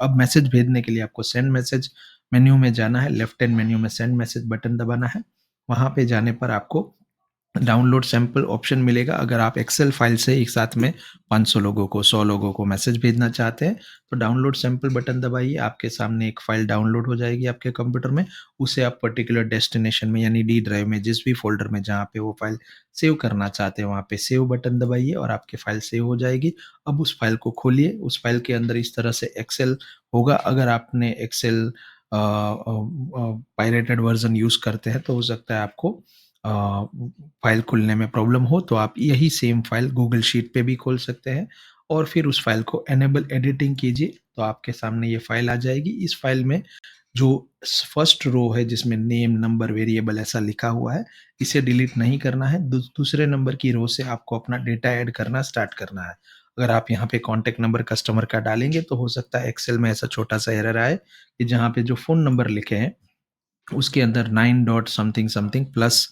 अब मैसेज भेजने के लिए आपको सेंड मैसेज मेन्यू में जाना है, लेफ्ट हैंड मेन्यू में सेंड मैसेज बटन दबाना है। वहाँ पे जाने पर आपको डाउनलोड सैंपल ऑप्शन मिलेगा। अगर आप एक्सेल फाइल से एक साथ में 500 लोगों को, 100 लोगों को मैसेज भेजना चाहते हैं, तो डाउनलोड सैंपल बटन दबाइए, आपके सामने एक फाइल डाउनलोड हो जाएगी आपके कंप्यूटर में। उसे आप पर्टिकुलर डेस्टिनेशन में यानी डी ड्राइव में, जिस भी फ़ोल्डर में जहाँ पे वो फाइल सेव करना चाहते हैं, वहाँ पे सेव बटन दबाइए और आपकी फाइल सेव हो जाएगी। अब उस फाइल को खोलिए, उस फाइल के अंदर इस तरह से एक्सेल होगा। अगर आपने एक्सेल पायरेटेड वर्ज़न यूज़ करते हैं, तो हो सकता है आपको अ, फाइल खुलने में प्रॉब्लम हो, तो आप यही सेम फाइल गूगल शीट पे भी खोल सकते हैं और फिर उस फाइल को इनेबल एडिटिंग कीजिए, तो आपके सामने ये फाइल आ जाएगी। इस फाइल में जो फर्स्ट रो है जिसमें नेम, नंबर, वेरिएबल ऐसा लिखा हुआ है, इसे डिलीट नहीं करना है। दूसरे नंबर की रो से आपको अपना डेटा ऐड करना स्टार्ट करना है। अगर आप यहाँ पे कॉन्टैक्ट नंबर कस्टमर का डालेंगे, तो हो सकता है एक्सेल में ऐसा छोटा-सा एरर आए कि जहाँ पे जो फ़ोन नंबर लिखे हैं उसके अंदर 9 डॉट समथिंग समथिंग प्लस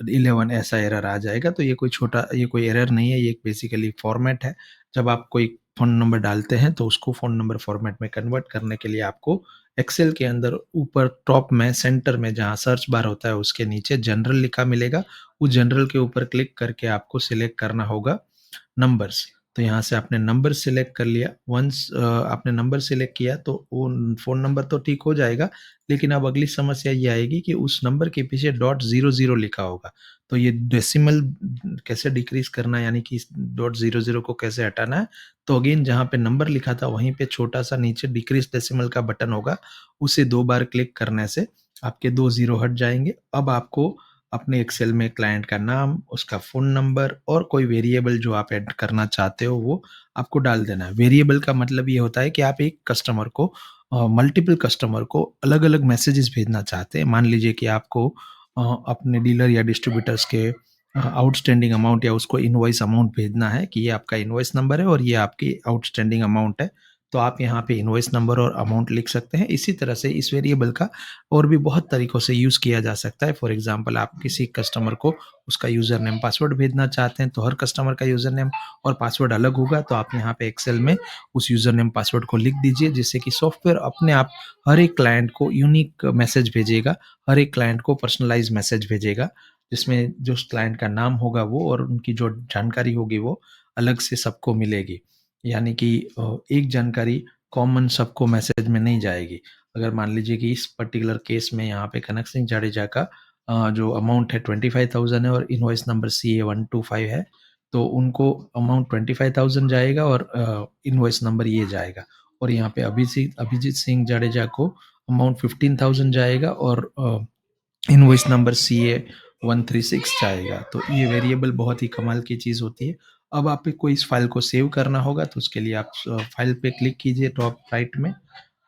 11 ऐसा एरर आ जाएगा। तो ये कोई एरर नहीं है, ये एक बेसिकली फॉर्मेट है। जब आप कोई फ़ोन नंबर डालते हैं, तो उसको फ़ोन नंबर फॉर्मेट में कन्वर्ट करने के लिए आपको एक्सेल के अंदर ऊपर टॉप में सेंटर में जहाँ सर्च बार होता है, उसके नीचे जनरल लिखा मिलेगा। उस जनरल के ऊपर क्लिक करके आपको सिलेक्ट करना होगा नंबर्स। तो यहाँ से आपने नंबर सिलेक्ट कर लिया। वंस आपने नंबर सिलेक्ट किया, तो वो फ़ोन नंबर तो ठीक हो जाएगा, लेकिन अब अगली समस्या ये आएगी कि उस नंबर के पीछे डॉट 00 लिखा होगा। तो ये डेसिमल कैसे डिक्रीज़ करना है, यानी कि इस डॉट 00 को कैसे हटाना है, तो अगेन जहाँ पे नंबर लिखा था वहीं पे छोटा-सा नीचे डिक्रीज़ डेसिमल का बटन होगा, उसे 2 बार क्लिक करने से आपके 2 ज़ीरो हट जाएँगे। अब आपको अपने एक्सेल में क्लाइंट का नाम, उसका फ़ोन नंबर और कोई वेरिएबल जो आप ऐड करना चाहते हो, वो आपको डाल देना है। वेरिएबल का मतलब ये होता है कि आप एक कस्टमर को मल्टीपल कस्टमर को अलग-अलग मैसेजेस भेजना चाहते हैं। मान लीजिए कि आपको अपने डीलर या डिस्ट्रीब्यूटर्स के आउटस्टैंडिंग अमाउंट या उसको इनवॉइस अमाउंट भेजना है कि ये आपका इनवॉइस नंबर है और ये आपकी आउटस्टैंडिंग अमाउंट है। तो आप यहाँ पे इनवॉइस नंबर और अमाउंट लिख सकते हैं। इसी तरह से इस वेरिएबल का और भी बहुत तरीकों से यूज़ किया जा सकता है। फॉर एग्ज़ाम्पल, आप किसी कस्टमर को उसका यूज़र नेम पासवर्ड भेजना चाहते हैं, तो हर कस्टमर का यूज़र नेम और पासवर्ड अलग होगा। तो आप यहाँ पे एक्सेल में उस यूज़र नेम पासवर्ड को लिख दीजिए, जिससे कि सॉफ्टवेयर अपने आप हर एक क्लाइंट को यूनिक मैसेज भेजेगा, हर एक क्लाइंट को पर्सनलाइज़ मैसेज भेजेगा, जिसमें जो उस क्लाइंट का नाम होगा वो और उनकी जो जानकारी होगी वो अलग से सबको मिलेगी। यानी कि एक जानकारी कॉमन सबको मैसेज में नहीं जाएगी। अगर मान लीजिए कि इस पर्टिकुलर केस में यहाँ पे कनक सिंह जाडेजा का जो अमाउंट है 25,000 है और इनवॉइस नंबर CA 125 है, तो उनको अमाउंट 25,000 जाएगा और इनवॉइस नंबर ये जाएगा। और यहाँ पे अभिजीत सिंह जाडेजा को अमाउंट 15,000 जाएगा और इनवॉइस नंबर CA 136 जाएगा। तो ये वेरिएबल बहुत ही कमाल की चीज़ होती है। अब आपको इस फाइल को सेव करना होगा, तो उसके लिए आप फाइल पे क्लिक कीजिए टॉप राइट में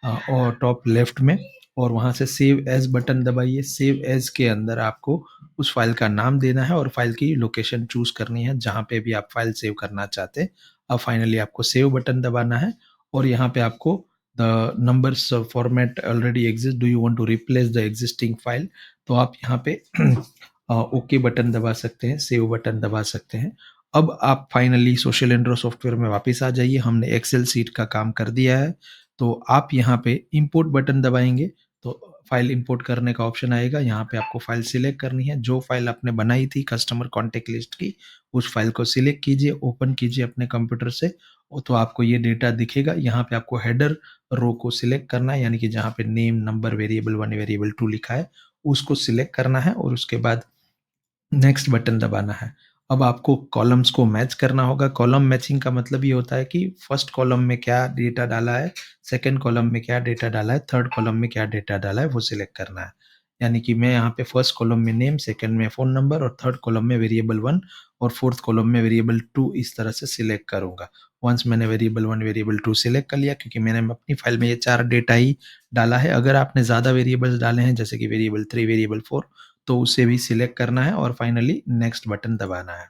और टॉप लेफ्ट में और वहाँ से सेव एज़ बटन दबाइए। सेव एज़ के अंदर आपको उस फाइल का नाम देना है और फाइल की लोकेशन चूज़ करनी है, जहाँ पे भी आप फाइल सेव करना चाहते हैं। अब फाइनली आपको सेव बटन दबाना है और यहाँ पे आपको the numbers format already exist, do you want to replace the existing file, तो आप यहाँ पे ओके बटन दबा सकते हैं, सेव बटन दबा सकते हैं। अब आप फाइनली सोशल एंड्रो सॉफ्टवेयर में वापस आ जाइए। हमने एक्सेल सीट का काम कर दिया है। तो आप यहाँ पे इंपोर्ट बटन दबाएँगे, तो फाइल इंपोर्ट करने का ऑप्शन आएगा। यहाँ पे आपको फाइल सिलेक्ट करनी है। जो फाइल आपने बनाई थी कस्टमर कॉन्टैक्ट लिस्ट की, उस फाइल को सिलेक्ट कीजिए, ओपन कीजिए अपने कंप्यूटर से। तो आपको ये डेटा दिखेगा। यहाँ पे आपको हेडर रो को सिलेक्ट करना है, यानी कि जहाँ पे नेम, नंबर, वेरिएबल 1, वेरिएबल 2 लिखा है, उसको सिलेक्ट करना है और उसके बाद नेक्स्ट बटन दबाना है। अब आपको कॉलम्स को मैच करना होगा। कॉलम मैचिंग का मतलब ये होता है कि फर्स्ट कॉलम में क्या डेटा डाला है, सेकंड कॉलम में क्या डेटा डाला है, थर्ड कॉलम में क्या डेटा डाला है, वो सिलेक्ट करना है। यानी कि मैं यहाँ पे फर्स्ट कॉलम में नेम, सेकंड में फ़ोन नंबर और थर्ड कॉलम में वेरिएबल 1 और फोर्थ कॉलम में वेरिएबल 2 इस तरह से सिलेक्ट करूँगा। वन्स मैंने वेरिएबल 1, वेरिएबल 2 सिलेक्ट कर लिया, क्योंकि मैंने अपनी फाइल में ये 4 डेटा ही डाला है। अगर आपने ज़्यादा वेरिएबल्स डाले हैं, जैसे कि वेरिएबल 3, वेरिएबल 4, तो उसे भी सिलेक्ट करना है और फाइनली नेक्स्ट बटन दबाना है।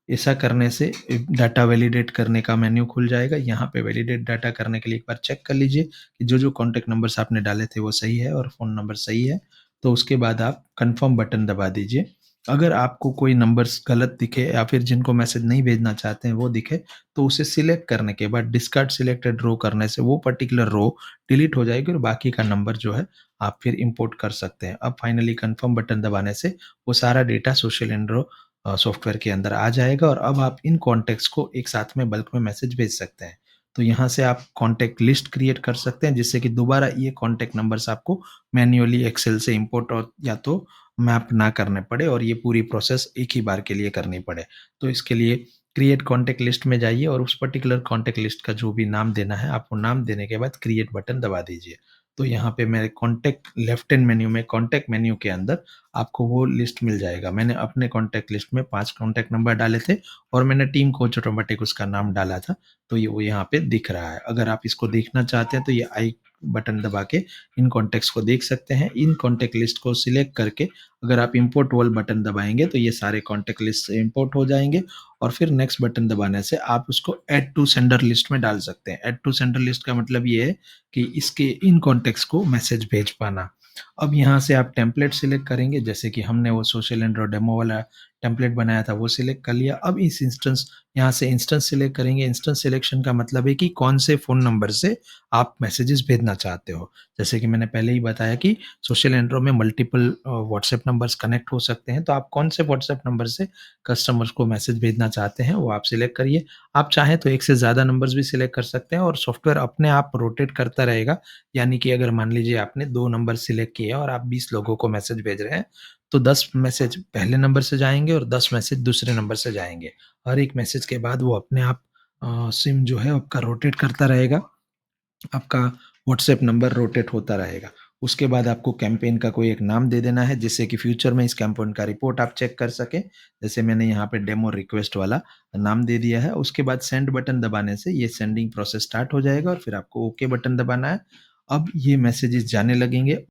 ऐसा करने से डाटा वैलिडेट करने का मेन्यू खुल जाएगा। यहाँ पे वैलिडेट डाटा करने के लिए एक बार चेक कर लीजिए कि जो कॉन्टैक्ट नंबर्स आपने डाले थे वो सही है और फ़ोन नंबर सही है। तो उसके बाद आप कन्फर्म बटन दबा दीजिए। अगर आपको कोई नंबर्स गलत दिखे या फिर जिनको मैसेज नहीं भेजना चाहते हैं वो दिखे, तो उसे सिलेक्ट करने के बाद डिस्कार्ड सिलेक्टेड रो करने से वो पर्टिकुलर रो डिलीट हो जाएगी और बाकी का नंबर जो है आप फिर इंपोर्ट कर सकते हैं। अब फाइनली कन्फर्म बटन दबाने से वो सारा डेटा सोशल एंड्रो सॉफ्टवेयर के अंदर आ जाएगा और अब आप इन कॉन्टैक्ट्स को एक साथ में बल्क में मैसेज भेज सकते हैं। तो यहाँ से आप कॉन्टैक्ट लिस्ट क्रिएट कर सकते हैं जिससे कि दोबारा ये कॉन्टैक्ट नंबर्स आपको मैन्युअली एक्सेल से इंपोर्ट और या तो मैप ना करने पड़े और ये पूरी प्रोसेस एक ही बार के लिए करनी पड़े। तो इसके लिए क्रिएट कॉन्टैक्ट लिस्ट में जाइए और उस पर्टिकुलर कॉन्टैक्ट लिस्ट का जो भी नाम देना है, आप वो नाम देने के बाद क्रिएट बटन दबा दीजिए। तो यहाँ पे मेरे कॉन्टैक्ट लेफ्ट हैंड मेन्यू में कॉन्टैक्ट मेन्यू के अंदर आपको वो लिस्ट मिल जाएगा। मैंने अपने कॉन्टैक्ट लिस्ट में 5 कॉन्टैक्ट नंबर डाले थे और मैंने टीम कोच ऑटोमेटिक उसका नाम डाला था, तो ये वो यहाँ पे दिख रहा है। अगर आप इसको देखना चाहते हैं तो ये आई बटन दबा के इन कॉन्टैक्ट्स को देख सकते हैं। इन कॉन्टैक्ट लिस्ट को सिलेक्ट करके अगर आप इंपोर्ट ऑल बटन दबाएँगे तो ये सारे कॉन्टैक्ट लिस्ट से इंपोर्ट हो जाएँगे और फिर नेक्स्ट बटन दबाने से आप उसको ऐड टू सेंडर लिस्ट में डाल सकते हैं। ऐड टू सेंडर लिस्ट का मतलब ये है कि इसके इन कॉन्टैक्ट्स को मैसेज भेज पाना। अब यहाँ से आप टेम्पलेट सिलेक्ट करेंगे, जैसे कि हमने वो सोशल एंड्रॉइड डेमो वाला टेम्पलेट बनाया था वो सिलेक्ट कर लिया। अब इस इंस्टेंस यहाँ से इंस्टेंस सिलेक्ट करेंगे। इंस्टेंस सिलेक्शन का मतलब है कि कौन से फ़ोन नंबर से आप मैसेजेस भेजना चाहते हो। जैसे कि मैंने पहले ही बताया कि सोशल एंड्रो में मल्टीपल व्हाट्सएप नंबर्स कनेक्ट हो सकते हैं, तो आप कौन से व्हाट्सएप नंबर से कस्टमर्स को मैसेज भेजना चाहते हैं, वो आप सिलेक्ट करिए। आप चाहें तो एक से ज़्यादा नंबर्स भी सिलेक्ट कर सकते हैं और सॉफ्टवेयर अपने आप रोटेट करता रहेगा। यानी कि अगर मान लीजिए आपने 2 नंबर सिलेक्ट किए और आप 20 लोगों को मैसेज भेज रहे हैं, तो 10 मैसेज पहले नंबर से जाएँगे और 10 मैसेज दूसरे नंबर से जाएँगे। हर एक मैसेज के बाद वो अपने आप सिम जो है आपका रोटेट करता रहेगा। आपका व्हाट्सएप नंबर रोटेट होता रहेगा। उसके बाद आपको कैंपेन का कोई एक नाम दे देना है जिससे कि फ्यूचर में इस कैंपेन का रिपोर्ट आप चेक कर सकें। जैसे मैंने यहाँ पे डेमो रिक्वेस्ट वाला नाम दे दिया है। उसके बाद सेंड बटन दबाने से ये सेंडिंग प्रोसेस स्टार्ट हो जाएगा और फिर आपको ओके बटन दबाना है। अब ये मैसेजेस जाने लगेंगे